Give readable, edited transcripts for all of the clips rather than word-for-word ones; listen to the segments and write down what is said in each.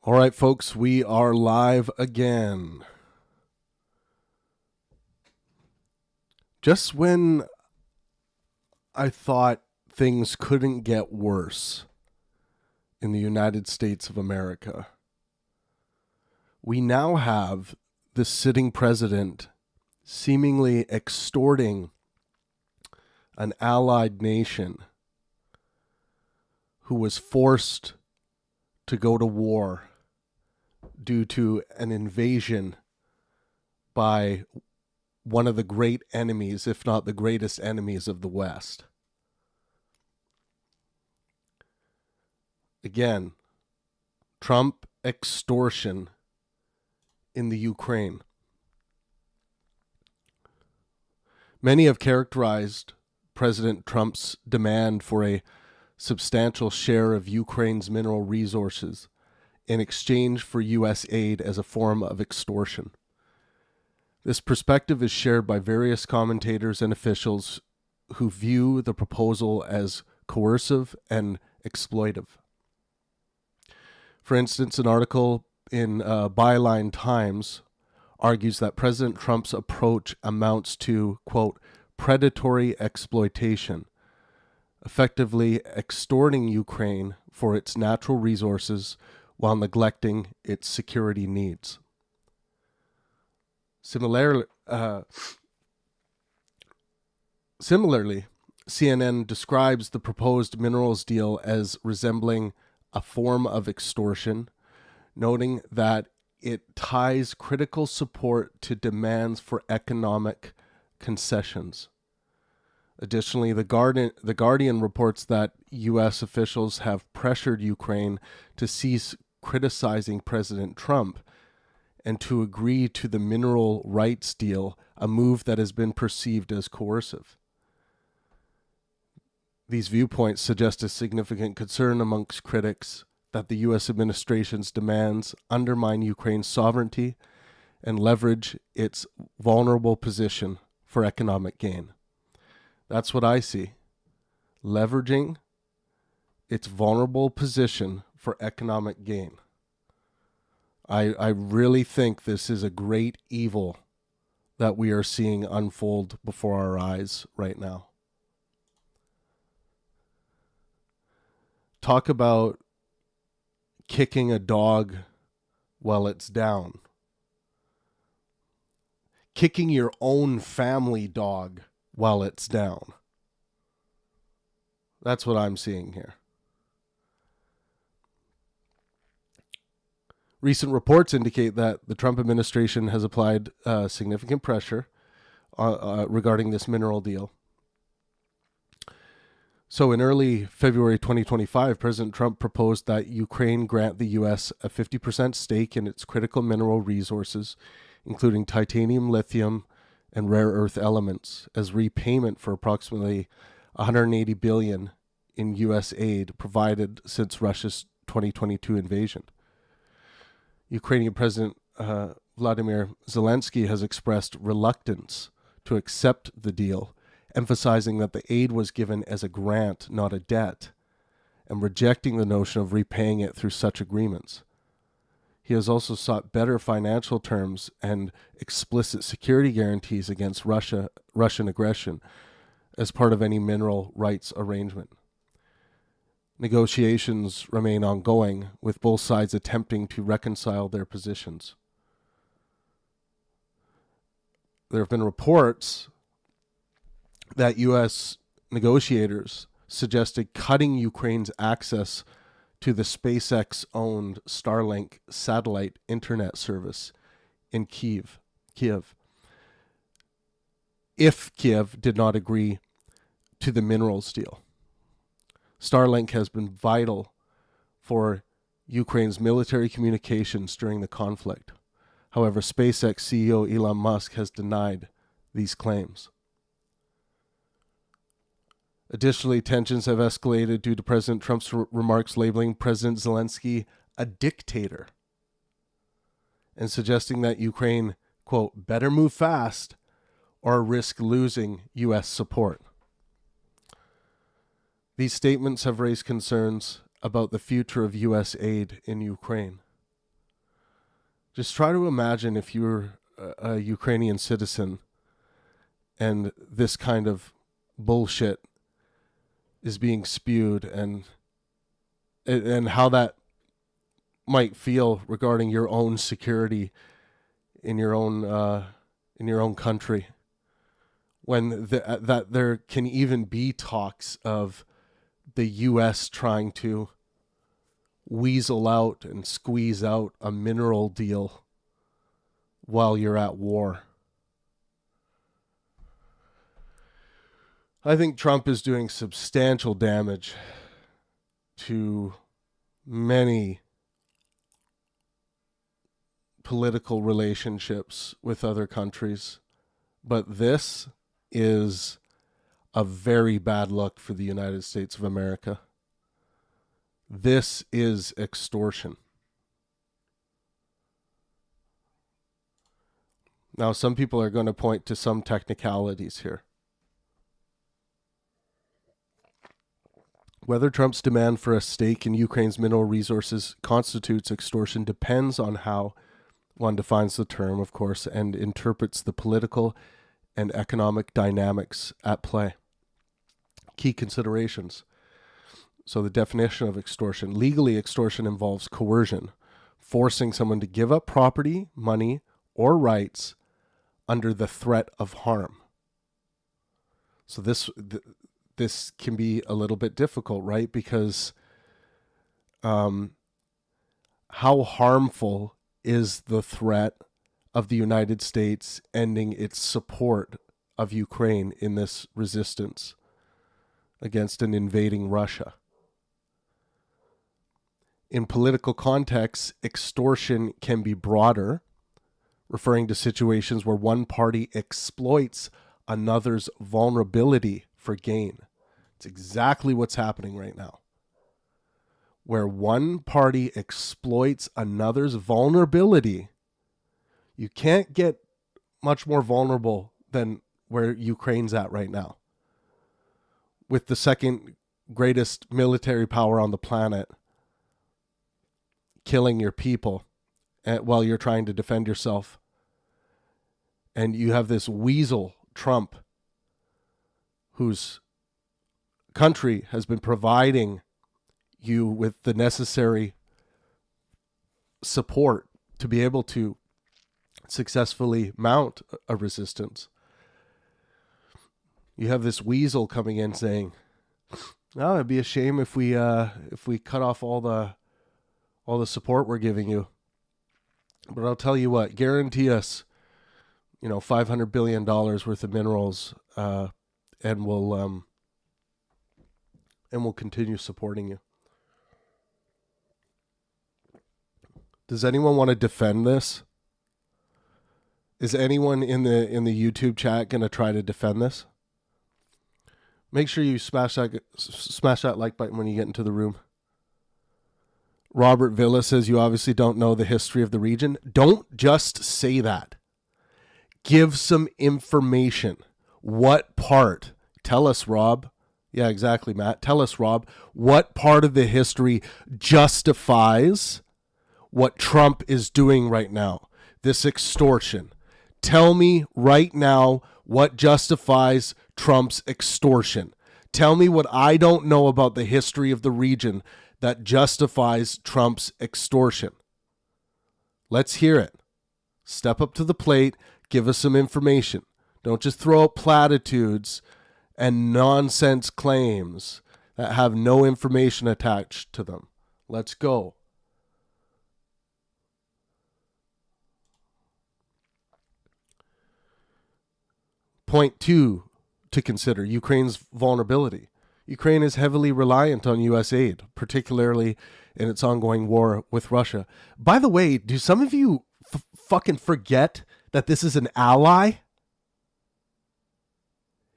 All right, folks, we are live again. Just when I thought things couldn't get worse in the United States of America, we now have the sitting president seemingly extorting an allied nation who was forced to go to war due to an invasion by one of the great enemies, if not the greatest enemies of the West. Again, Trump extortion in the Ukraine. Many have characterized President Trump's demand for a substantial share of Ukraine's mineral resources in exchange for U.S. aid as a form of extortion. This perspective is shared by various commentators and officials who view the proposal as coercive and exploitive. For instance, an article in Byline Times argues that President Trump's approach amounts to, quote, predatory exploitation, effectively extorting Ukraine for its natural resources while neglecting its security needs. Similarly, CNN describes the proposed minerals deal as resembling a form of extortion, noting that it ties critical support to demands for economic concessions. Additionally, The Guardian reports that U.S. officials have pressured Ukraine to cease criticizing President Trump and to agree to the mineral rights deal, a move that has been perceived as coercive. These viewpoints suggest a significant concern amongst critics that the U.S. administration's demands undermine Ukraine's sovereignty and leverage its vulnerable position for economic gain. That's what I see. Leveraging its vulnerable position for economic gain. I really think this is a great evil that we are seeing unfold before our eyes right now. Talk about kicking a dog while it's down. Kicking your own family dog while it's down. That's what I'm seeing here. Recent reports indicate that the Trump administration has applied significant pressure regarding this mineral deal. So in early February 2025, President Trump proposed that Ukraine grant the U.S. a 50% stake in its critical mineral resources, including titanium, lithium, and rare earth elements, as repayment for approximately $180 billion in U.S. aid provided since Russia's 2022 invasion. Ukrainian President Vladimir Zelensky has expressed reluctance to accept the deal, emphasizing that the aid was given as a grant, not a debt, and rejecting the notion of repaying it through such agreements. He has also sought better financial terms and explicit security guarantees against Russian aggression as part of any mineral rights arrangement. Negotiations remain ongoing, with both sides attempting to reconcile their positions. There have been reports that U.S. negotiators suggested cutting Ukraine's access to the SpaceX-owned Starlink satellite internet service in Kiev, if Kiev did not agree to the minerals deal. Starlink has been vital for Ukraine's military communications during the conflict. However, SpaceX CEO Elon Musk has denied these claims. Additionally, tensions have escalated due to President Trump's remarks labeling President Zelensky a dictator and suggesting that Ukraine, quote, better move fast or risk losing U.S. support. These statements have raised concerns about the future of U.S. aid in Ukraine. Just try to imagine if you're a Ukrainian citizen and this kind of bullshit is being spewed, and how that might feel regarding your own security in your own country, when that there can even be talks of the U.S. trying to weasel out and squeeze out a mineral deal while you're at war. I think Trump is doing substantial damage to many political relationships with other countries, but this is a very bad look for the United States of America. This is extortion. Now, some people are going to point to some technicalities here. Whether Trump's demand for a stake in Ukraine's mineral resources constitutes extortion depends on how one defines the term, of course, and interprets the political and economic dynamics at play. Key considerations. So the definition of extortion. Legally, extortion involves coercion, forcing someone to give up property, money, or rights under the threat of harm. So this can be a little bit difficult, right? Because how harmful is the threat of the United States ending its support of Ukraine in this resistance against an invading Russia? In political contexts, extortion can be broader, referring to situations where one party exploits another's vulnerability for gain. It's exactly what's happening right now. Where one party exploits another's vulnerability, you can't get much more vulnerable than where Ukraine's at right now. With the second greatest military power on the planet killing your people while you're trying to defend yourself. And you have this weasel, Trump, whose country has been providing you with the necessary support to be able to successfully mount a resistance. You have this weasel coming in saying, "Oh, it'd be a shame if we cut off all the support we're giving you. But I'll tell you what, guarantee us, $500 billion worth of minerals, and we'll continue supporting you." Does anyone want to defend this? Is anyone in the YouTube chat going to try to defend this? Make sure you smash that like button when you get into the room. Robert Villa says you obviously don't know the history of the region. Don't just say that. Give some information. What part? Tell us, Rob. Yeah, exactly, Matt. Tell us, Rob. What part of the history justifies what Trump is doing right now? This extortion. Tell me right now what justifies Trump's extortion. Tell me what I don't know about the history of the region that justifies Trump's extortion. Let's hear it. Step up to the plate. Give us some information. Don't just throw out platitudes and nonsense claims that have no information attached to them. Let's go. Point 2 to consider, Ukraine's vulnerability. Ukraine is heavily reliant on U.S. aid, particularly in its ongoing war with Russia. By the way, do some of you fucking forget that this is an ally?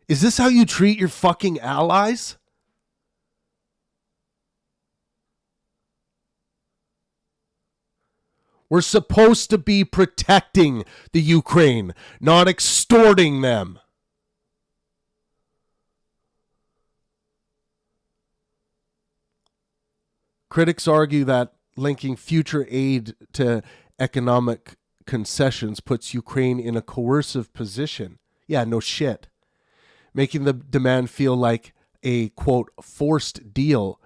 Is this how you treat your fucking allies? We're supposed to be protecting the Ukraine, not extorting them. Critics argue that linking future aid to economic concessions puts Ukraine in a coercive position. Yeah, no shit. Making the demand feel like a, quote, forced deal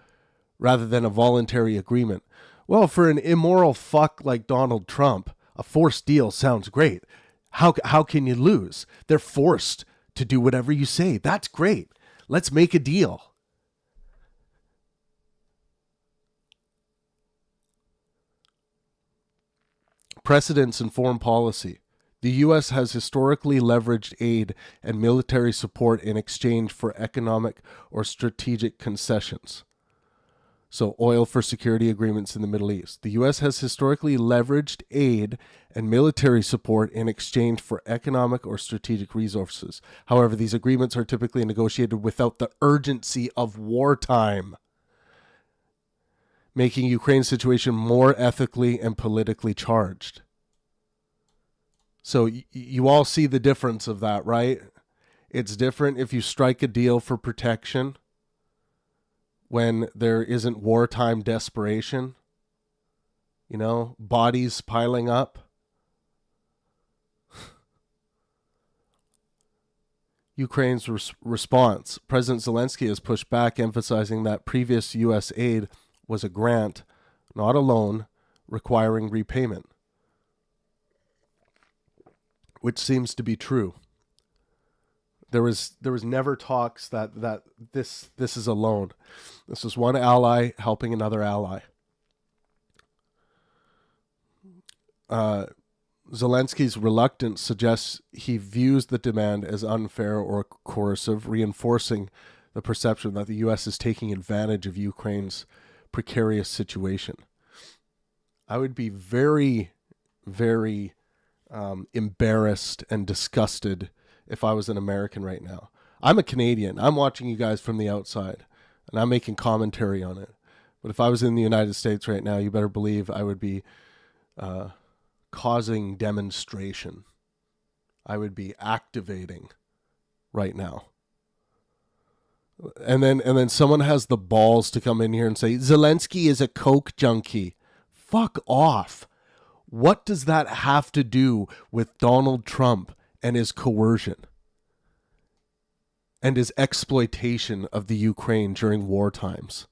rather than a voluntary agreement. Well, for an immoral fuck like Donald Trump, a forced deal sounds great. How can you lose? They're forced to do whatever you say. That's great. Let's make a deal. Precedents in foreign policy. The U.S. has historically leveraged aid and military support in exchange for economic or strategic concessions. So, oil for security agreements in the Middle East. The U.S. has historically leveraged aid and military support in exchange for economic or strategic resources. However, these agreements are typically negotiated without the urgency of wartime, making Ukraine's situation more ethically and politically charged. So you all see the difference of that, right? It's different if you strike a deal for protection when there isn't wartime desperation, bodies piling up. Ukraine's response. President Zelensky has pushed back, emphasizing that previous U.S. aid was a grant, not a loan, requiring repayment, which seems to be true. There was never talks that this is a loan. This is one ally helping another ally. Zelensky's reluctance suggests he views the demand as unfair or coercive, reinforcing the perception that the U.S. is taking advantage of Ukraine's precarious situation. I would be very, very embarrassed and disgusted if I was an American right now. I'm a Canadian. I'm watching you guys from the outside, and I'm making commentary on it. But if I was in the United States right now, you better believe I would be causing demonstration. I would be activating right now. And then someone has the balls to come in here and say, Zelensky is a coke junkie. Fuck off. What does that have to do with Donald Trump and his coercion and his exploitation of the Ukraine during war times?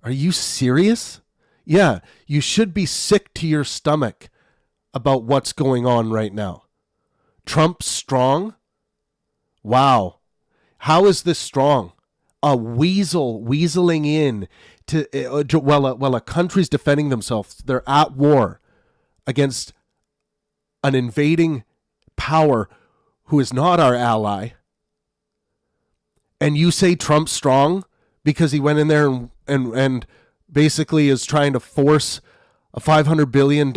Are you serious? Yeah, you should be sick to your stomach about what's going on right now. Trump's strong? Wow. How is this strong? A weaseling in to while a country's defending themselves. They're at war against an invading power who is not our ally. And you say Trump's strong because he went in there and basically is trying to force a $500 billion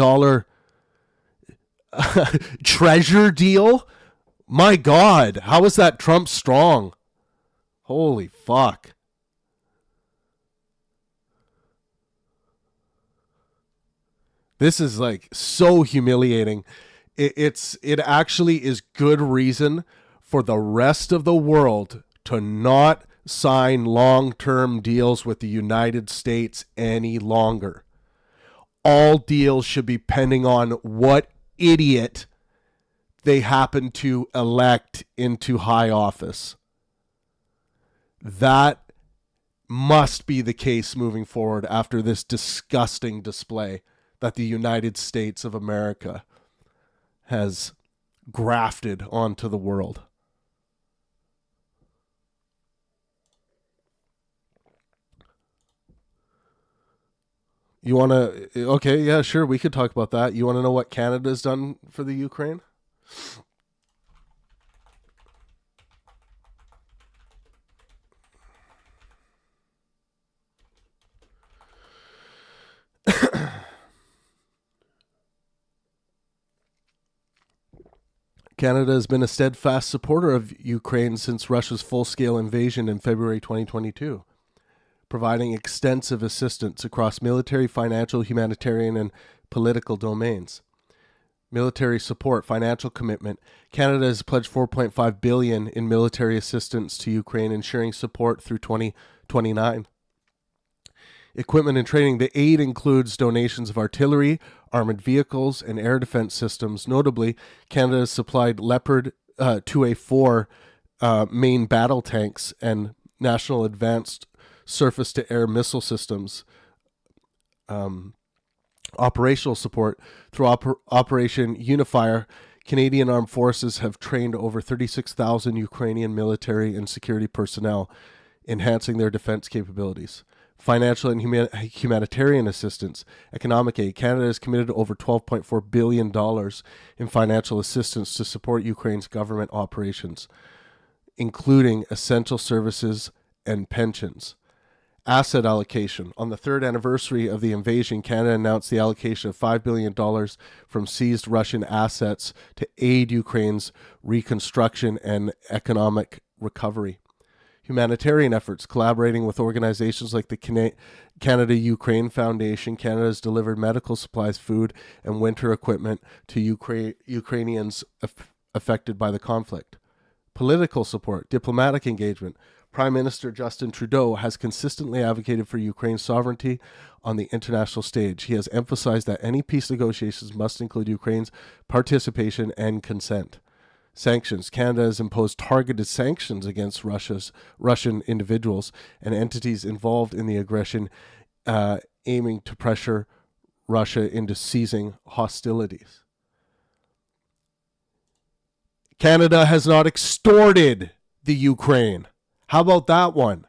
treasure deal? My God, how is that Trump strong? Holy fuck. This is like so humiliating. It actually is good reason for the rest of the world to not sign long-term deals with the United States any longer. All deals should be pending on what idiot they happen to elect into high office. That must be the case moving forward after this disgusting display that the United States of America has grafted onto the world. You want to... Okay, yeah, sure, we could talk about that. You want to know what Canada's done for the Ukraine? Canada has been a steadfast supporter of Ukraine since Russia's full-scale invasion in February 2022, providing extensive assistance across military, financial, humanitarian, and political domains. Military support, financial commitment. Canada has pledged $4.5 billion in military assistance to Ukraine, ensuring support through 2029. Equipment and training. The aid includes donations of artillery, armored vehicles, and air defense systems. Notably, Canada has supplied Leopard 2A4 main battle tanks and National Advanced Surface-to-Air Missile Systems operational support through Operation Unifier. Canadian Armed Forces have trained over 36,000 Ukrainian military and security personnel, enhancing their defense capabilities. Financial and humanitarian assistance, economic aid. Canada has committed over $12.4 billion in financial assistance to support Ukraine's government operations, including essential services and pensions. Asset allocation. On the third anniversary of the invasion, Canada announced the allocation of $5 billion from seized Russian assets to aid Ukraine's reconstruction and economic recovery. Humanitarian efforts, collaborating with organizations like the Canada-Ukraine Foundation. Canada has delivered medical supplies, food, and winter equipment to Ukrainians affected by the conflict. Political support, diplomatic engagement. Prime Minister Justin Trudeau has consistently advocated for Ukraine's sovereignty on the international stage. He has emphasized that any peace negotiations must include Ukraine's participation and consent. Sanctions. Canada has imposed targeted sanctions against Russian individuals and entities involved in the aggression, aiming to pressure Russia into ceasing hostilities. Canada has not extorted the Ukraine. How about that one?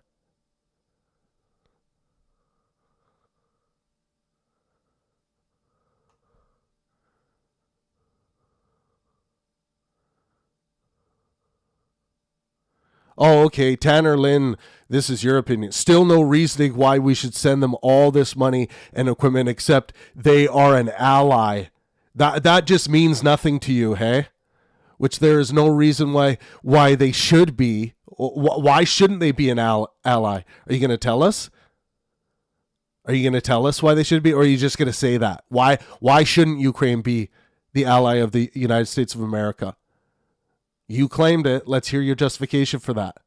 Oh, okay, Tanner Lynn, this is your opinion. Still no reasoning why we should send them all this money and equipment except they are an ally. That just means nothing to you, hey? Which there is no reason why they should be. Why shouldn't they be an ally? Are you going to tell us? Are you going to tell us why they should be, or are you just going to say that? Why shouldn't Ukraine be the ally of the United States of America? You claimed it. Let's hear your justification for that.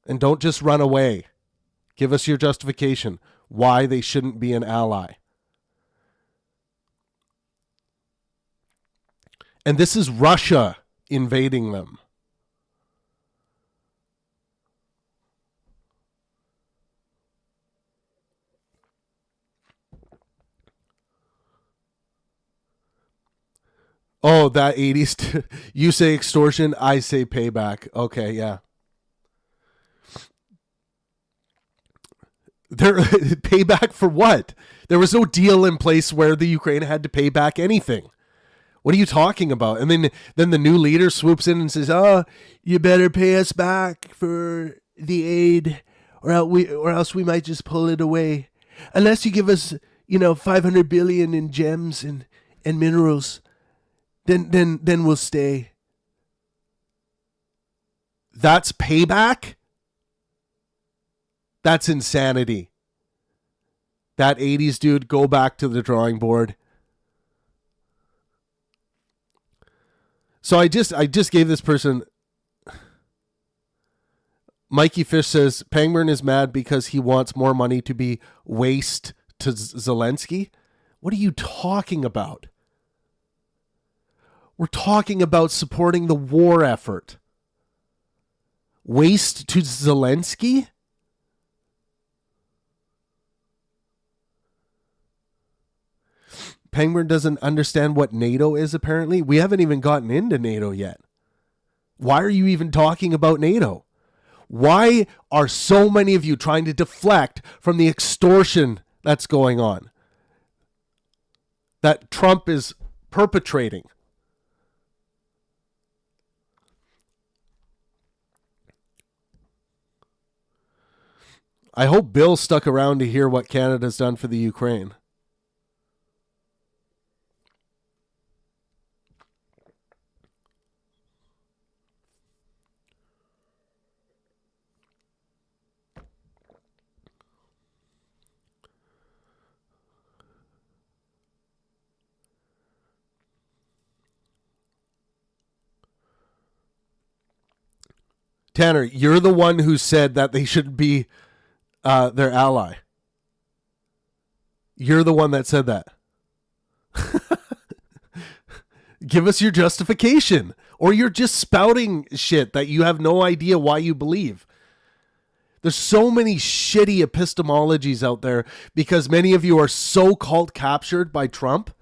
And don't just run away. Give us your justification why they shouldn't be an ally. And this is Russia invading them. Oh, that 80s. You say extortion, I say payback. Okay, yeah. Payback for what? There was no deal in place where the Ukraine had to pay back anything. What are you talking about? And then the new leader swoops in and says, "Oh, you better pay us back for the aid, or else we might just pull it away. Unless you give us, $500 billion in gems and minerals, then we'll stay." That's payback? That's insanity. That 80s dude, go back to the drawing board. So I just gave this person. Mikey Fish says Pangburn is mad because he wants more money to be waste to Zelensky. What are you talking about? We're talking about supporting the war effort. Waste to Zelensky? Pangburn doesn't understand what NATO is, apparently. We haven't even gotten into NATO yet. Why are you even talking about NATO? Why are so many of you trying to deflect from the extortion that's going on, that Trump is perpetrating? I hope Bill stuck around to hear what Canada's done for the Ukraine. Tanner, you're the one who said that they should be their ally. You're the one that said that. Give us your justification. Or you're just spouting shit that you have no idea why you believe. There's so many shitty epistemologies out there because many of you are so cult captured by Trump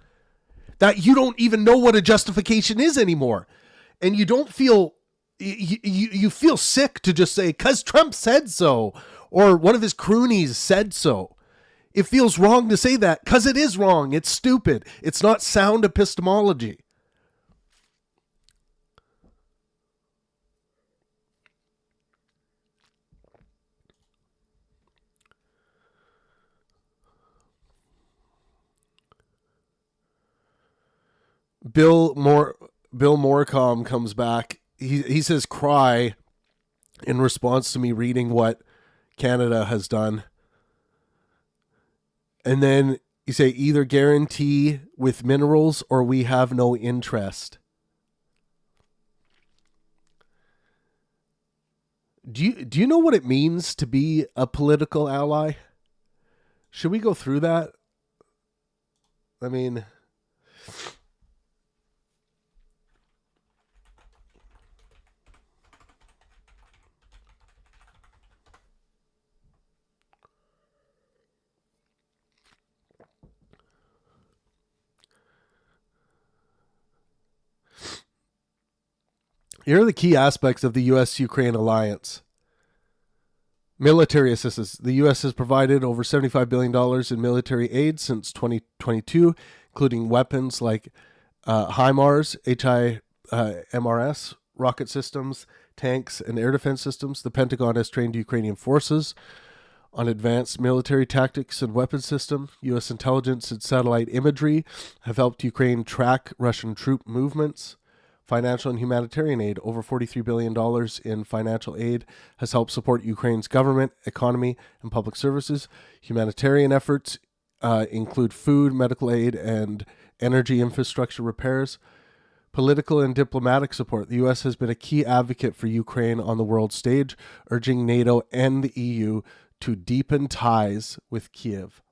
that you don't even know what a justification is anymore. And you don't feel, you feel sick to just say, because Trump said so, or one of his croonies said so. It feels wrong to say that because it is wrong. It's stupid. It's not sound epistemology. Bill Morecom comes back. He says cry in response to me reading what Canada has done. And then you say either guarantee with minerals or we have no interest. Do you know what it means to be a political ally? Should we go through that? I mean, here are the key aspects of the U.S.-Ukraine alliance. Military assistance. The U.S. has provided over $75 billion in military aid since 2022, including weapons like HIMARS, HIMRS, rocket systems, tanks, and air defense systems. The Pentagon has trained Ukrainian forces on advanced military tactics and weapon system. U.S. intelligence and satellite imagery have helped Ukraine track Russian troop movements. Financial and humanitarian aid. Over $43 billion in financial aid has helped support Ukraine's government, economy, and public services. Humanitarian efforts include food, medical aid, and energy infrastructure repairs. Political and diplomatic support. The U.S. has been a key advocate for Ukraine on the world stage, urging NATO and the EU to deepen ties with Kiev.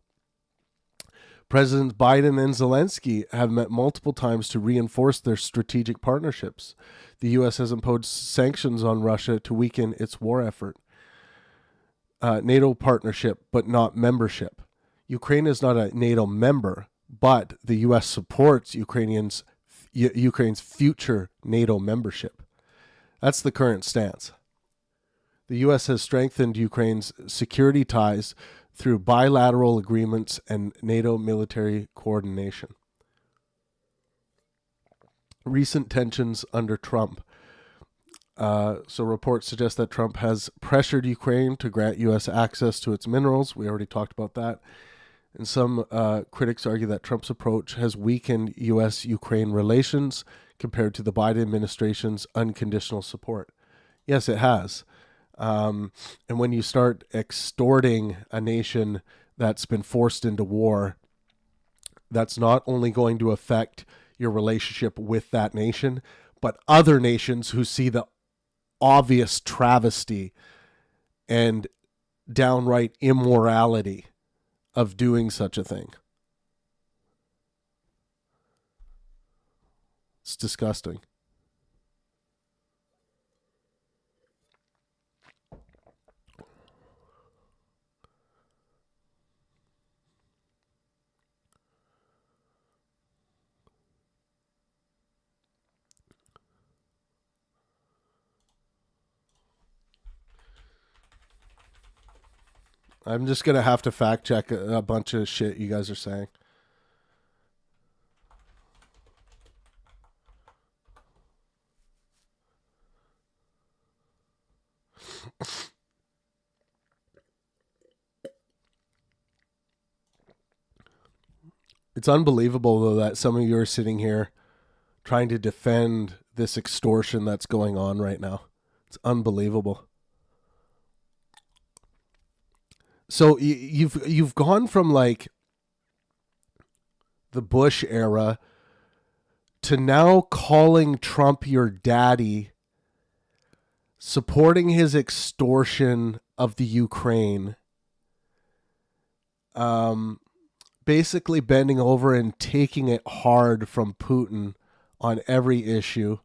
Presidents Biden and Zelensky have met multiple times to reinforce their strategic partnerships. The U.S. has imposed sanctions on Russia to weaken its war effort. NATO partnership, but not membership. Ukraine is not a NATO member, but the U.S. supports Ukraine's future NATO membership. That's the current stance. The U.S. has strengthened Ukraine's security ties through bilateral agreements and NATO military coordination. Recent tensions under Trump. So reports suggest that Trump has pressured Ukraine to grant U.S. access to its minerals. We already talked about that. And some critics argue that Trump's approach has weakened U.S.-Ukraine relations compared to the Biden administration's unconditional support. Yes, it has. And when you start extorting a nation that's been forced into war, that's not only going to affect your relationship with that nation, but other nations who see the obvious travesty and downright immorality of doing such a thing. It's disgusting. I'm just going to have to fact check a bunch of shit you guys are saying. It's unbelievable, though, that some of you are sitting here trying to defend this extortion that's going on right now. It's unbelievable. So you've gone from like the Bush era to now calling Trump your daddy, supporting his extortion of the Ukraine, basically bending over and taking it hard from Putin on every issue,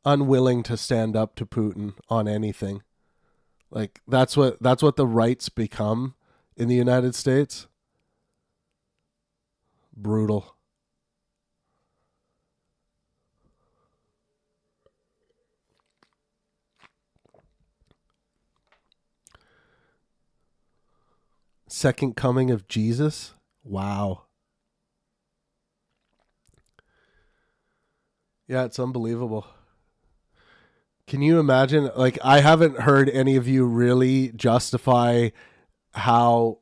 unwilling to stand up to Putin on anything. Like that's what the right's become in the United States. Brutal. Second coming of Jesus? Wow. Yeah, it's unbelievable. Can you imagine? Like, I haven't heard any of you really justify how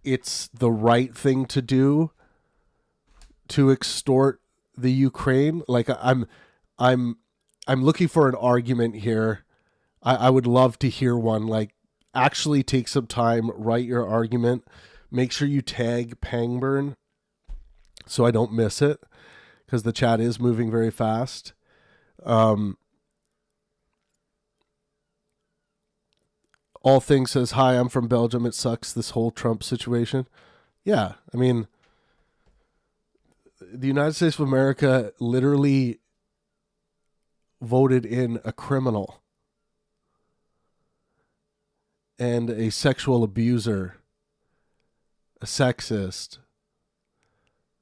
it's the right thing to do to extort the Ukraine. Like, I'm looking for an argument here. I would love to hear one. Like, actually take some time, write your argument. Make sure you tag Pangburn so I don't miss it, because the chat is moving very fast. All Things says, hi, I'm from Belgium. It sucks, this whole Trump situation. Yeah, I mean, the United States of America literally voted in a criminal and a sexual abuser, a sexist,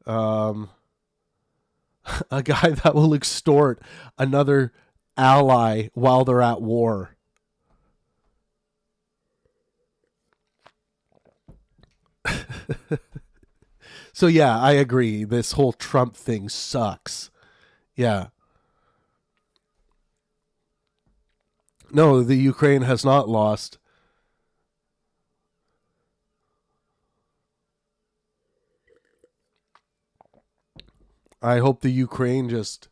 a guy that will extort another ally while they're at war. So yeah, I agree. This whole Trump thing sucks. Yeah. No, the Ukraine has not lost. I hope the Ukraine just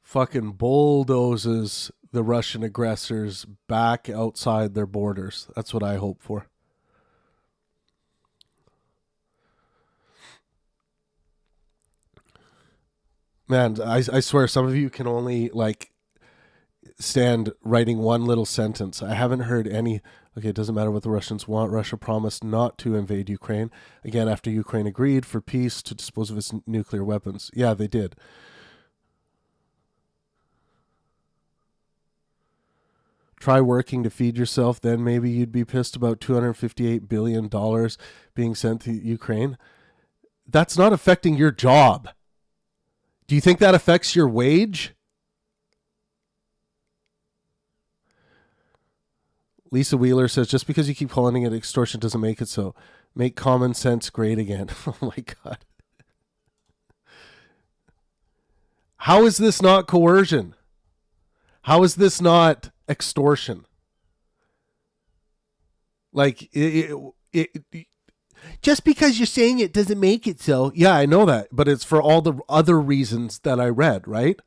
fucking bulldozes the Russian aggressors back outside their borders. That's what I hope for. Man, I swear some of you can only like stand writing one little sentence. I haven't heard any. Okay, it doesn't matter what the Russians want. Russia promised not to invade Ukraine again after Ukraine agreed for peace to dispose of its nuclear weapons. Yeah, they did. Try working to feed yourself, then maybe you'd be pissed about $258 billion being sent to Ukraine. That's not affecting your job. Do you think that affects your wage? Lisa Wheeler says, just because you keep calling it extortion doesn't make it so. Make common sense great again. Oh my God. How is this not coercion? How is this not extortion? Like, just because you're saying it doesn't make it so. Yeah, I know that, but it's for all the other reasons that I read, right?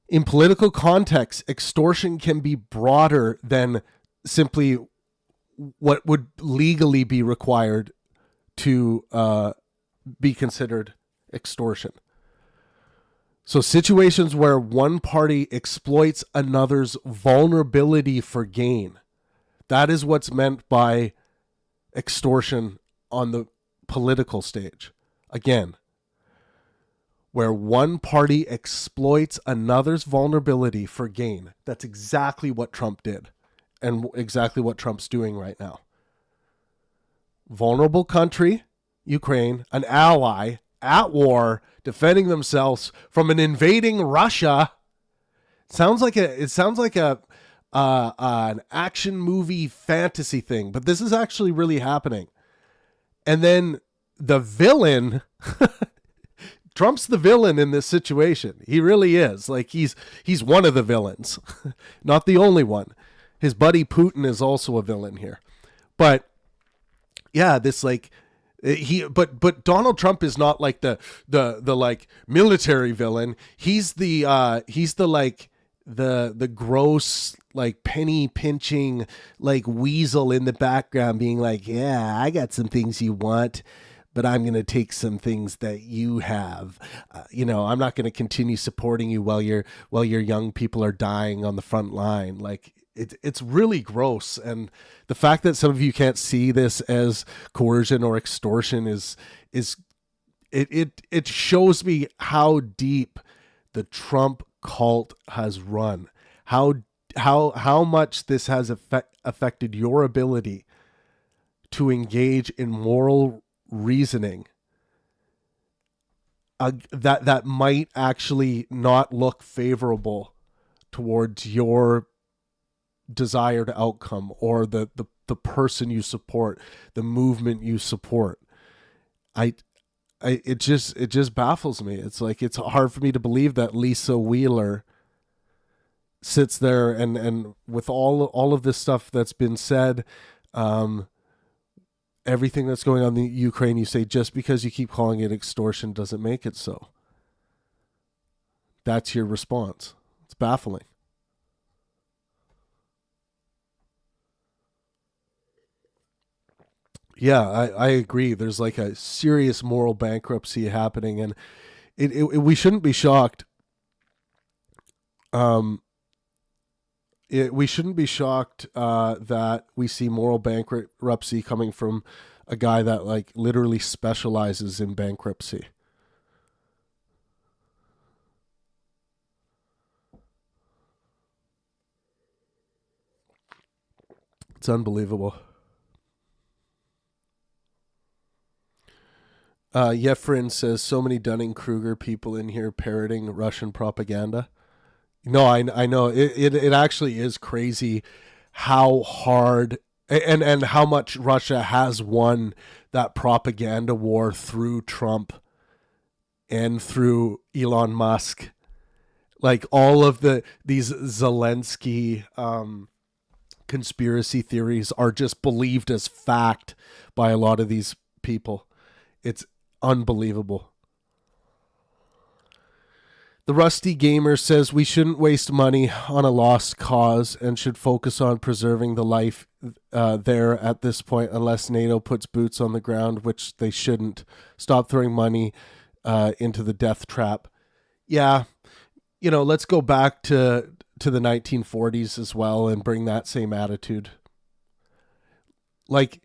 In political context, extortion can be broader than simply what would legally be required to be considered extortion. So situations where one party exploits another's vulnerability for gain, that is what's meant by extortion on the political stage. Again, where one party exploits another's vulnerability for gain. That's exactly what Trump did and exactly what Trump's doing right now. Vulnerable country, Ukraine, an ally at war, defending themselves from an invading Russia. It sounds like an action movie fantasy thing, but this is actually really happening. And then the villain, Trump's the villain in this situation. He really is. Like he's one of the villains, not the only one. His buddy Putin is also a villain here. But yeah, this like but Donald Trump is not like the like military villain. He's the like the gross like penny pinching like weasel in the background being like, yeah, I got some things you want, but I'm going to take some things that you have. I'm not going to continue supporting you while your young people are dying on the front line. Like it's really gross. And the fact that some of you can't see this as coercion or extortion is it shows me how deep the Trump cult has run, how much this has affected your ability to engage in moral reasoning that might actually not look favorable towards your desired outcome or the person you support, the movement you support. It just baffles me. It's like, it's hard for me to believe that Lisa Wheeler sits there and with all of this stuff that's been said, everything that's going on in the Ukraine, you say just because you keep calling it extortion doesn't make it so. That's your response. It's baffling. Yeah, I agree. There's like a serious moral bankruptcy happening, and we shouldn't be shocked. We shouldn't be shocked that we see moral bankruptcy coming from a guy that like literally specializes in bankruptcy. It's unbelievable. Yefrin says, so many Dunning-Kruger people in here parroting Russian propaganda. No, I know. It actually is crazy how hard and how much Russia has won that propaganda war through Trump and through Elon Musk. Like all of these Zelensky conspiracy theories are just believed as fact by a lot of these people. It's unbelievable. The Rusty Gamer says we shouldn't waste money on a lost cause and should focus on preserving the life there at this point unless NATO puts boots on the ground, which they shouldn't. Stop throwing money into the death trap. Yeah, let's go back to the 1940s as well and bring that same attitude. Like,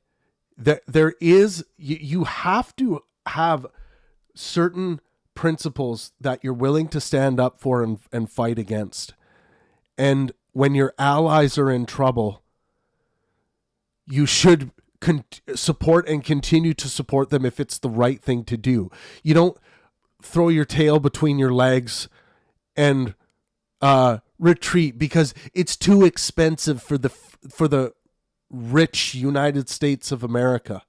there is, you have to have certain principles that you're willing to stand up for and fight against. And when your allies are in trouble, you should support and continue to support them if it's the right thing to do. You don't throw your tail between your legs and retreat because it's too expensive for the rich United States of America.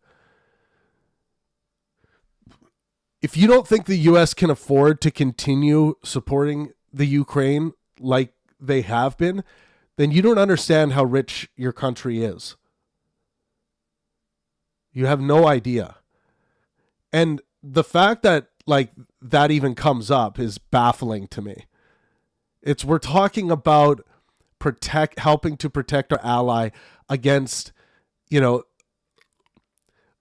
If you don't think the U.S. can afford to continue supporting the Ukraine like they have been, then you don't understand how rich your country is. You have no idea. And the fact that like that even comes up is baffling to me. We're talking about helping to protect our ally against,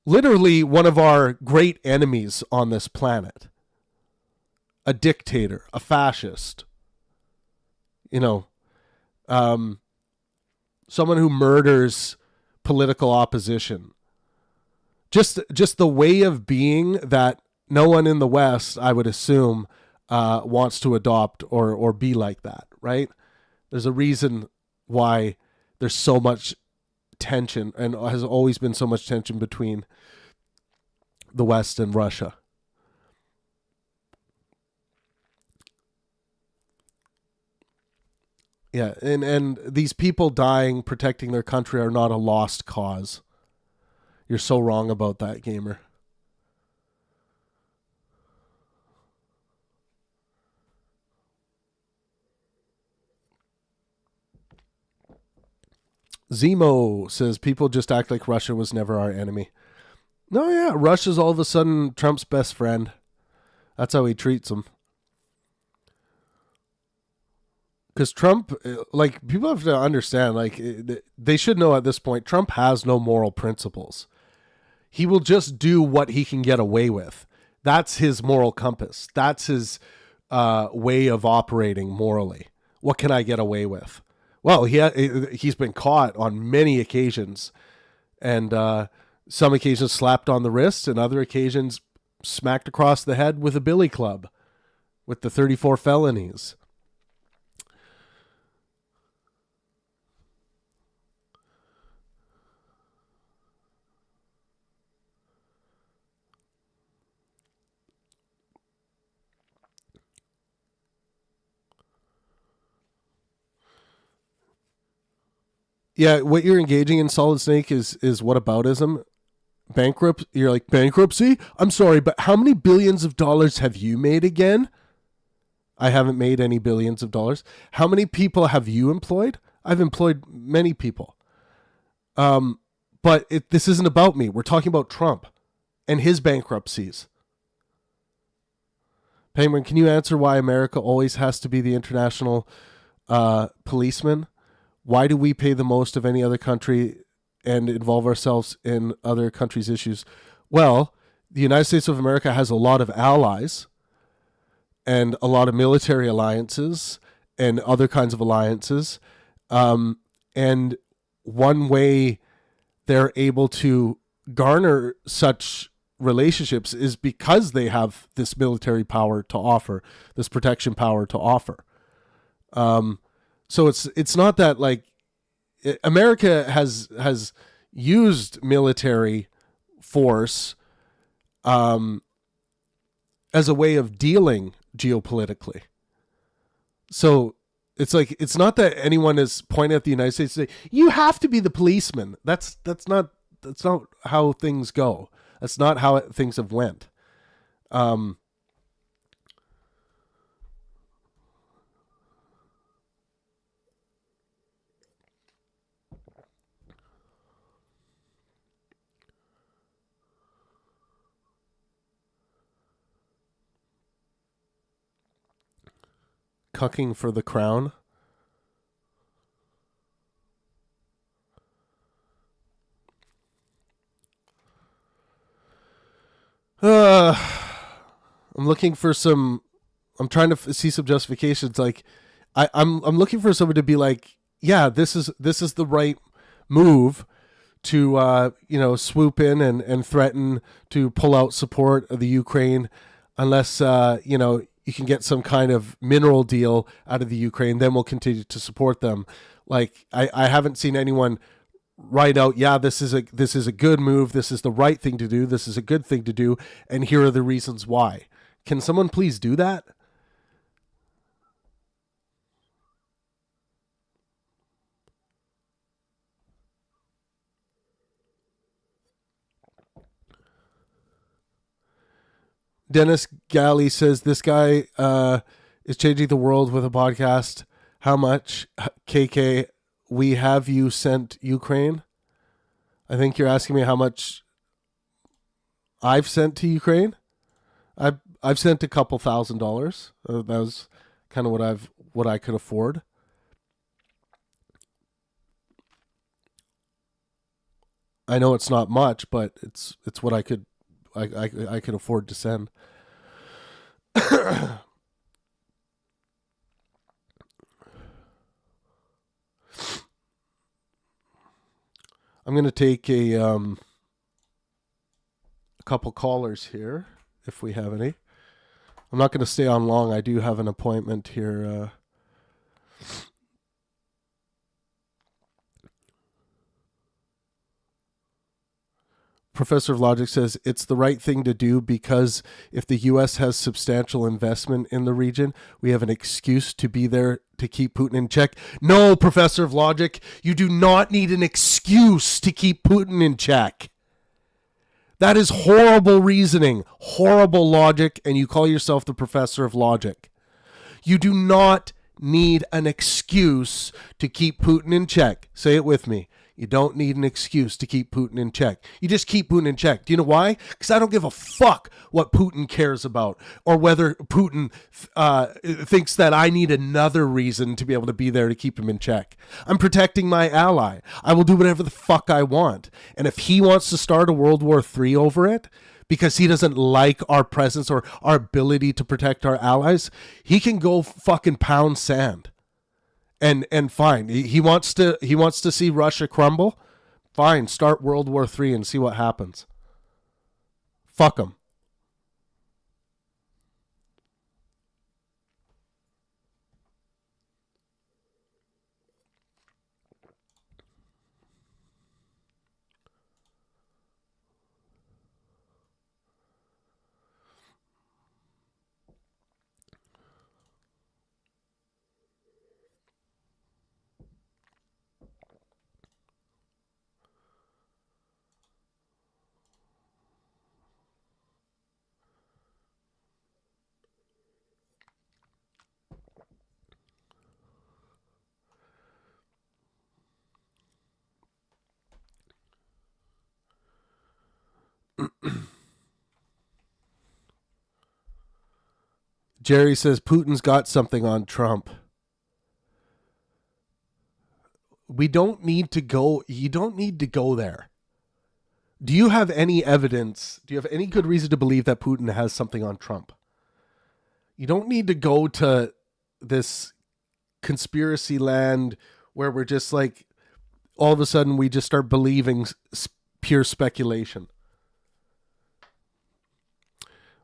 literally one of our great enemies on this planet. A dictator, a fascist. Someone who murders political opposition. Just the way of being that no one in the West, I would assume, wants to adopt or be like that, right? There's a reason why there's so much tension and has always been so much tension between the West and Russia. Yeah, and these people dying, protecting their country are not a lost cause. You're so wrong about that, gamer. Zemo says people just act like Russia was never our enemy. No, yeah, Russia's all of a sudden Trump's best friend. That's how he treats them. Because Trump, like, people have to understand, like, they should know at this point, Trump has no moral principles. He will just do what he can get away with. That's his moral compass. That's his way of operating morally. What can I get away with? Well, he's been caught on many occasions, and some occasions slapped on the wrist, and other occasions smacked across the head with a billy club with the 34 felonies. Yeah, what you're engaging in, Solid Snake, is whataboutism. You're like, bankruptcy? I'm sorry, but how many billions of dollars have you made again? I haven't made any billions of dollars. How many people have you employed? I've employed many people. But this isn't about me. We're talking about Trump and his bankruptcies. Pangburn, can you answer why America always has to be the international policeman? Why do we pay the most of any other country and involve ourselves in other countries' issues? Well, the United States of America has a lot of allies and a lot of military alliances and other kinds of alliances. And one way they're able to garner such relationships is because they have this military power to offer, this protection power to offer. So it's not that like America has used military force as a way of dealing geopolitically. So it's like it's not that anyone is pointing at the United States and saying, you have to be the policeman. That's not how things go. That's not how things have went. Cucking for the crown. I'm looking for some. I'm trying to see some justifications. Like, I'm looking for someone to be like, yeah, this is the right move to swoop in and threaten to pull out support of the Ukraine, unless you can get some kind of mineral deal out of the Ukraine. Then we'll continue to support them. Like, I haven't seen anyone write out, yeah, this is a good move. This is the right thing to do. This is a good thing to do. And here are the reasons why. Can someone please do that? Dennis Galley says this guy is changing the world with a podcast. How much, KK, we have you sent Ukraine? I think you're asking me how much I've sent to Ukraine. I've sent a couple $1,000s. That was kind of what I could afford. I know it's not much, but it's what I could afford to send. I'm going to take a couple callers here, if we have any. I'm not going to stay on long. I do have an appointment here. Professor of Logic says it's the right thing to do because if the U.S. has substantial investment in the region, we have an excuse to be there to keep Putin in check. No, Professor of Logic, you do not need an excuse to keep Putin in check. That is horrible reasoning, horrible logic, and you call yourself the Professor of Logic. You do not need an excuse to keep Putin in check. Say it with me. You don't need an excuse to keep Putin in check. You just keep Putin in check. Do you know why? Because I don't give a fuck what Putin cares about or whether Putin thinks that I need another reason to be able to be there to keep him in check. I'm protecting my ally. I will do whatever the fuck I want. And if he wants to start a World War III over it, because he doesn't like our presence or our ability to protect our allies, he can go fucking pound sand. And fine, he wants to see Russia crumble. Fine, start World War III and see what happens. Fuck him. Jerry says Putin's got something on Trump. We don't need to go. You don't need to go there. Do you have any evidence? Do you have any good reason to believe that Putin has something on Trump? You don't need to go to this conspiracy land where we're just like, all of a sudden we just start believing pure speculation.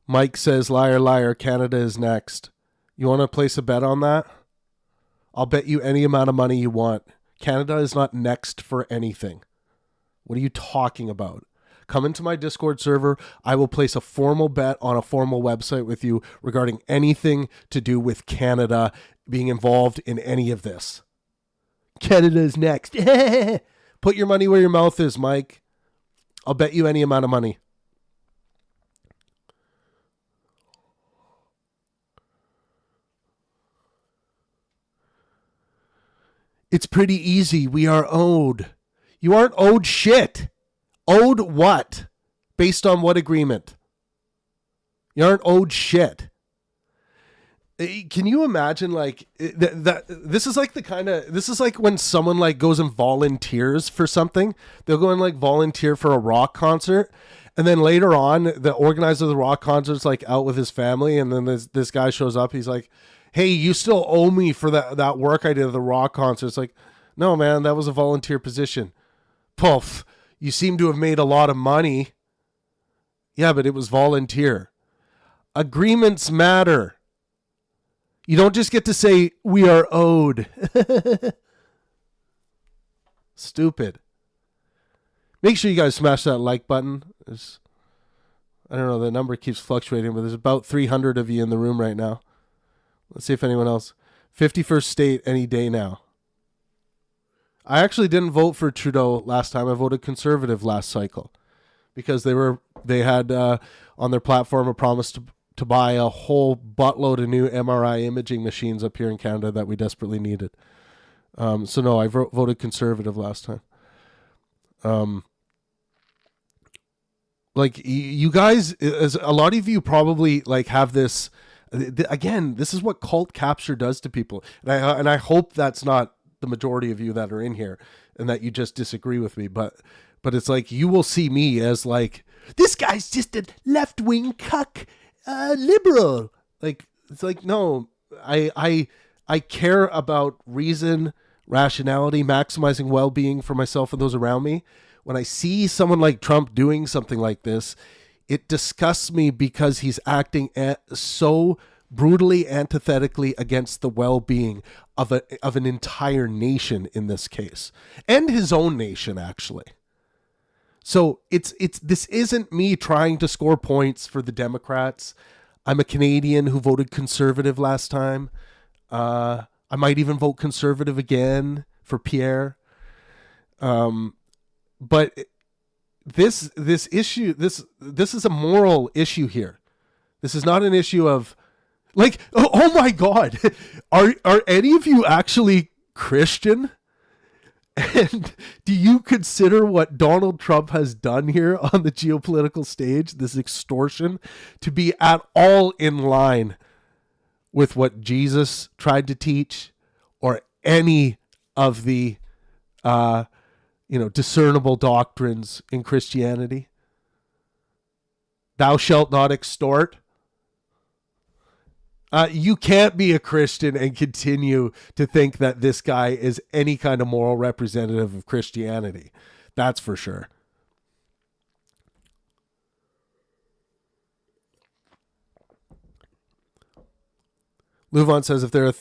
Mike says, liar, liar, Canada is next. You want to place a bet on that? I'll bet you any amount of money you want. Canada is not next for anything. What are you talking about? Come into my Discord server. I will place a formal bet on a formal website with you regarding anything to do with Canada being involved in any of this. Canada is next. Put your money where your mouth is, Mike. I'll bet you any amount of money. It's pretty easy. We are owed. You aren't owed shit. Owed what? Based on what agreement? You aren't owed shit. Can you imagine like that? This is like this is like when someone like goes and volunteers for something. They'll go and like volunteer for a rock concert. And then later on, the organizer of the rock concert's like out with his family. And then this guy shows up. He's like, hey, you still owe me for that work I did at the rock concert. It's like, no, man, that was a volunteer position. Poof, you seem to have made a lot of money. Yeah, but it was volunteer. Agreements matter. You don't just get to say, we are owed. Stupid. Make sure you guys smash that like button. I don't know, the number keeps fluctuating, but there's about 300 of you in the room right now. Let's see if anyone else. 51st state any day now. I actually didn't vote for Trudeau last time. I voted Conservative last cycle because they had on their platform a promise to buy a whole buttload of new MRI imaging machines up here in Canada that we desperately needed. So no, I voted Conservative last time. Like you guys, as a lot of you probably like have this. Again, this is what cult capture does to people, and I hope that's not the majority of you that are in here, and that you just disagree with me. But it's like you will see me as like, this guy's just a left-wing cuck liberal. Like it's like, no, I care about reason, rationality, maximizing well-being for myself and those around me. When I see someone like Trump doing something like this, it disgusts me because he's acting so brutally antithetically against the well-being of an entire nation in this case, and his own nation actually. So this isn't me trying to score points for the Democrats. I'm a Canadian who voted Conservative last time. I might even vote Conservative again for Pierre. But this issue, this is a moral issue here. This is not an issue of like, oh my God, are any of you actually Christian? And do you consider what Donald Trump has done here on the geopolitical stage, this extortion, to be at all in line with what Jesus tried to teach, or any of the discernible doctrines in Christianity? Thou shalt not extort. You can't be a Christian and continue to think that this guy is any kind of moral representative of Christianity. That's for sure. Luvon says if there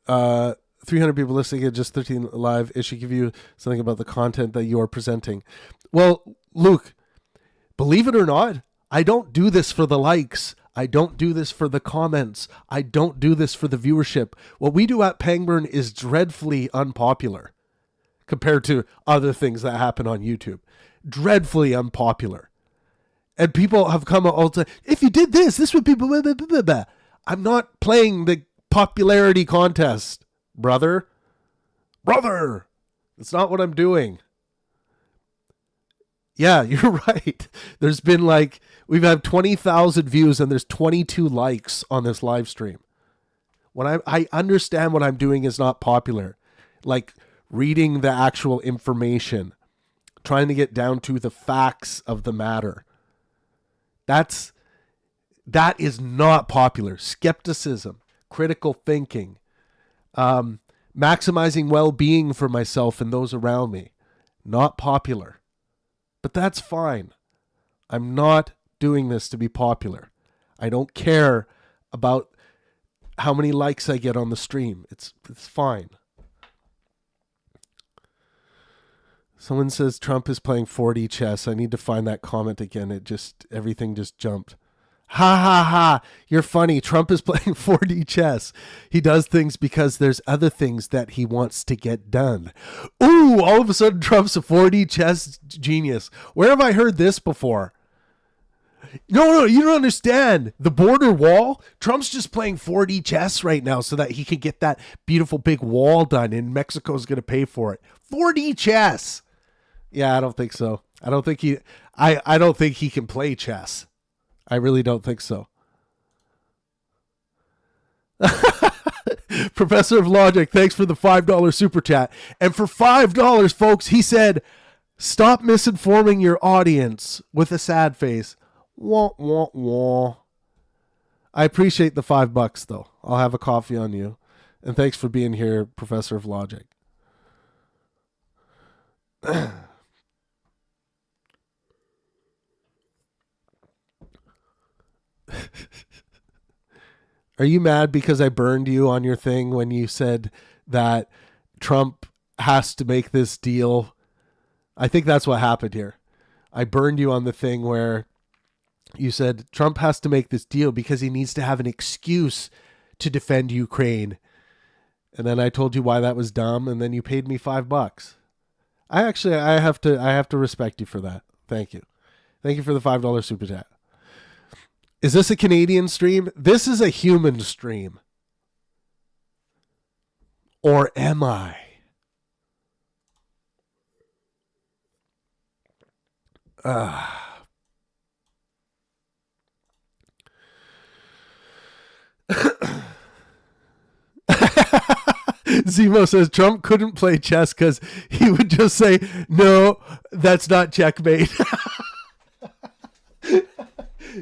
are 300 people listening at just 13 live, it should give you something about the content that you are presenting. Well, Luke, believe it or not, I don't do this for the likes. I don't do this for the comments. I don't do this for the viewership. What we do at Pangburn is dreadfully unpopular compared to other things that happen on YouTube. Dreadfully unpopular. And people have come all the time, if you did this, this would be blah, blah, blah, blah, blah. I'm not playing the popularity contest, brother. Brother! That's not what I'm doing. Yeah, you're right. There's been we've had 20,000 views and there's 22 likes on this live stream. When I understand what I'm doing is not popular. Like reading the actual information, trying to get down to the facts of the matter. That is not popular. Skepticism, critical thinking, maximizing well-being for myself and those around me. Not popular. But that's fine. I'm not doing this to be popular. I don't care about how many likes I get on the stream. It's fine. Someone says Trump is playing 4D chess. I need to find that comment again. Everything just jumped. Ha ha ha. You're funny. Trump is playing 4D chess. He does things because there's other things that he wants to get done. Ooh, all of a sudden Trump's a 4D chess genius. Where have I heard this before? No, you don't understand. The border wall, Trump's just playing 4D chess right now so that he can get that beautiful big wall done and Mexico's going to pay for it. 4D chess. Yeah, I don't think so. I don't think he can play chess. I really don't think so. Professor of Logic, thanks for the $5 super chat. And for $5, folks, he said, stop misinforming your audience with a sad face. Wah, wah, wah. I appreciate the $5 though. I'll have a coffee on you. And thanks for being here, Professor of Logic. Are you mad because I burned you on your thing when you said that Trump has to make this deal? I think that's what happened here. I burned you on the thing where you said Trump has to make this deal because he needs to have an excuse to defend Ukraine. And then I told you why that was dumb, and then you paid me $5. I have to respect you for that. Thank you. Thank you for the $5 super chat. Is this a Canadian stream? This is a human stream. Or am I? Zemo says Trump couldn't play chess because he would just say, no, that's not checkmate.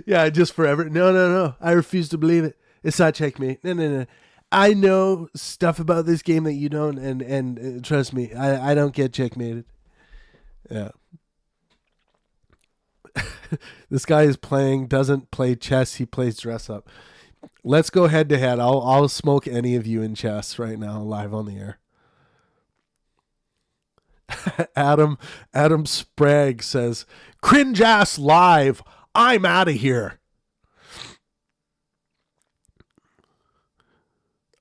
Yeah, just forever. No. I refuse to believe it. It's not checkmate. No. I know stuff about this game that you don't, and trust me, I don't get checkmated. Yeah. This guy doesn't play chess, he plays dress up. Let's go head to head. I'll smoke any of you in chess right now, live on the air. Adam Sprague says, cringe ass live. I'm out of here.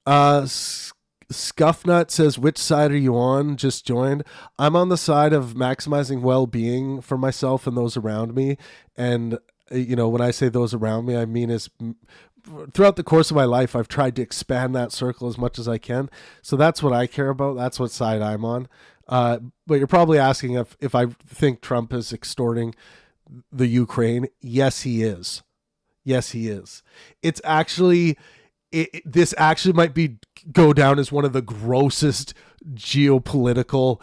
Scuffnut says, which side are you on? Just joined. I'm on the side of maximizing well-being for myself and those around me. And, when I say those around me, I mean is throughout the course of my life, I've tried to expand that circle as much as I can. So that's what I care about. That's what side I'm on. But you're probably asking if I think Trump is extorting the Ukraine. Yes, he is. It's actually, this actually might go down as one of the grossest geopolitical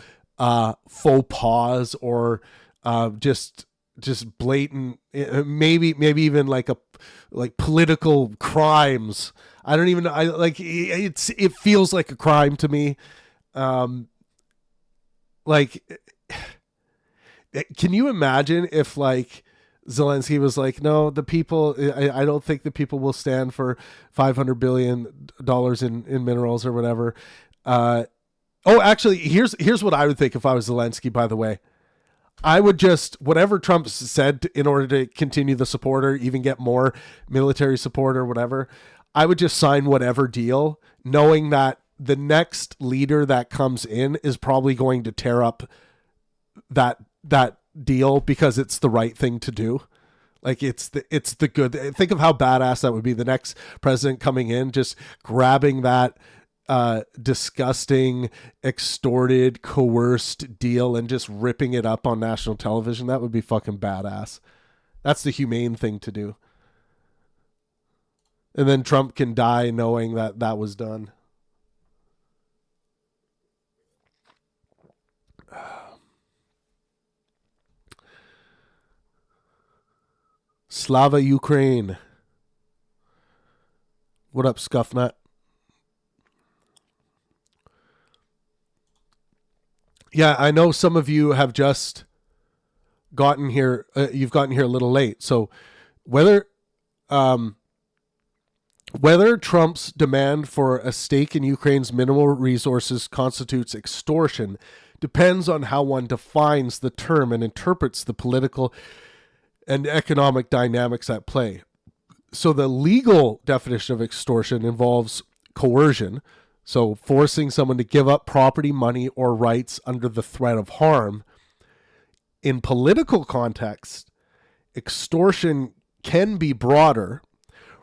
faux pas or just blatant, maybe even like political crimes I don't even know. It feels like a crime to me. Like, can you imagine if like Zelensky was like, no, the people, I don't think the people will stand for $500 billion in minerals or whatever. Actually, here's what I would think if I was Zelensky, by the way. I would just, whatever Trump said in order to continue the support or even get more military support or whatever, I would just sign whatever deal, knowing that the next leader that comes in is probably going to tear up that deal because it's the right thing to do. Like it's the good. Think of how badass that would be. The next president coming in, just grabbing that disgusting, extorted, coerced deal and just ripping it up on national television. That would be fucking badass. That's the humane thing to do. And then Trump can die knowing that that was done. Slava Ukraine. What up, Scuffnut? Yeah, I know some of you have just gotten here. You've gotten here a little late. So whether Trump's demand for a stake in Ukraine's mineral resources constitutes extortion depends on how one defines the term and interprets the political and economic dynamics at play. So the legal definition of extortion involves coercion, so forcing someone to give up property, money, or rights under the threat of harm. In political context, extortion can be broader,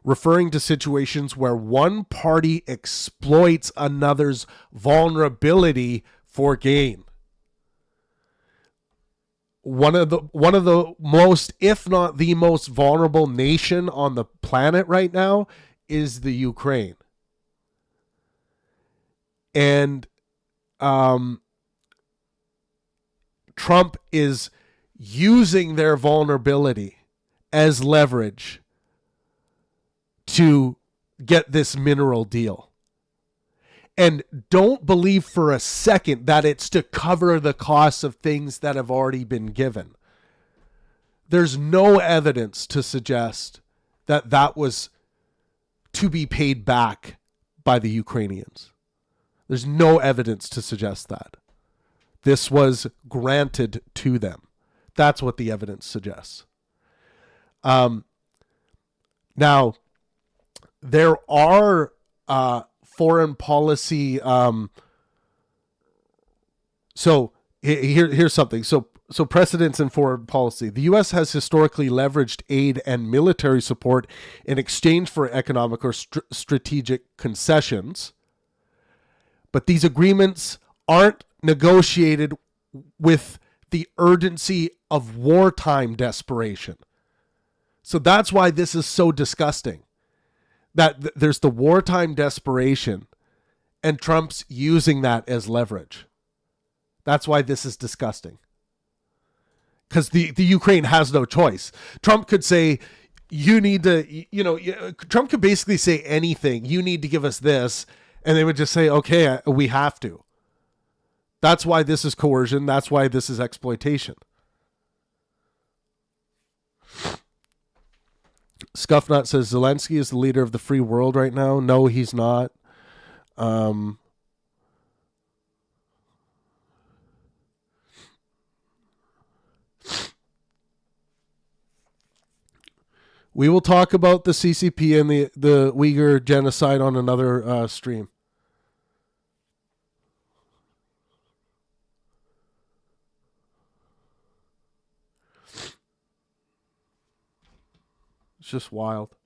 referring to situations where one party exploits another's vulnerability for gain. One of the most, if not the most vulnerable nation on the planet right now is the Ukraine. And Trump is using their vulnerability as leverage to get this mineral deal. And don't believe for a second that it's to cover the costs of things that have already been given. There's no evidence to suggest that that was to be paid back by the Ukrainians. There's no evidence to suggest that. This was granted to them. That's what the evidence suggests. Now, there are foreign policy. So here's something. So precedents in foreign policy. The U.S. has historically leveraged aid and military support in exchange for economic or strategic concessions. But these agreements aren't negotiated with the urgency of wartime desperation. So that's why this is so disgusting. That there's the wartime desperation and Trump's using that as leverage. That's why this is disgusting. Because the Ukraine has no choice. Trump could say, you need to, Trump could basically say anything. You need to give us this. And they would just say, okay, we have to. That's why this is coercion. That's why this is exploitation. Scuffnut says Zelensky is the leader of the free world right now. No, he's not. We will talk about the CCP and the Uyghur genocide on another stream. It's just wild.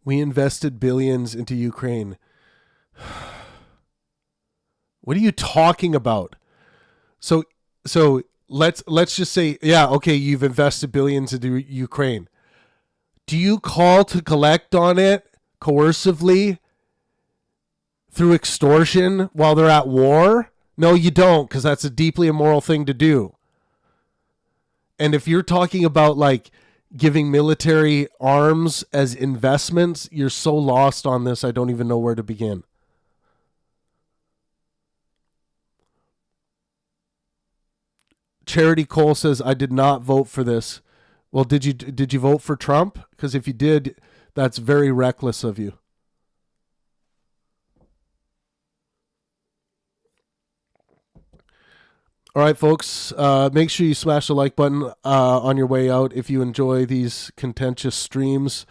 We invested billions into Ukraine. What are you talking about? So let's just say, yeah, okay, you've invested billions into Ukraine. Do you call to collect on it coercively through extortion while they're at war? No, you don't, because that's a deeply immoral thing to do. And if you're talking about like giving military arms as investments, you're so lost on this, I don't even know where to begin. Charity Cole says, I did not vote for this. Well, did you vote for Trump? Because if you did, that's very reckless of you. All right, folks, make sure you smash the like button on your way out if you enjoy these contentious streams.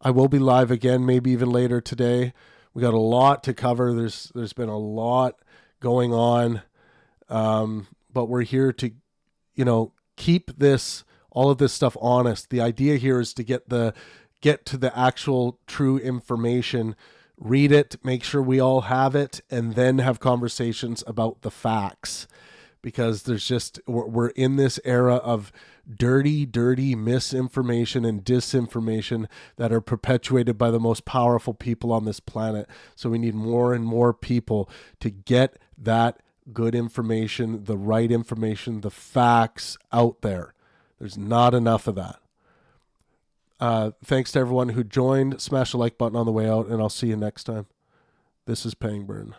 I will be live again, maybe even later today. We got a lot to cover. There's been a lot going on, but we're here to, keep all of this stuff honest. The idea here is to get to the actual true information, read it, make sure we all have it, and then have conversations about the facts. Because we're in this era of dirty misinformation and disinformation that are perpetuated by the most powerful people on this planet. So we need more and more people to get that good information, the right information, the facts out there. There's not enough of that. Thanks to everyone who joined. Smash the like button on the way out, and I'll see you next time. This is Pangburn.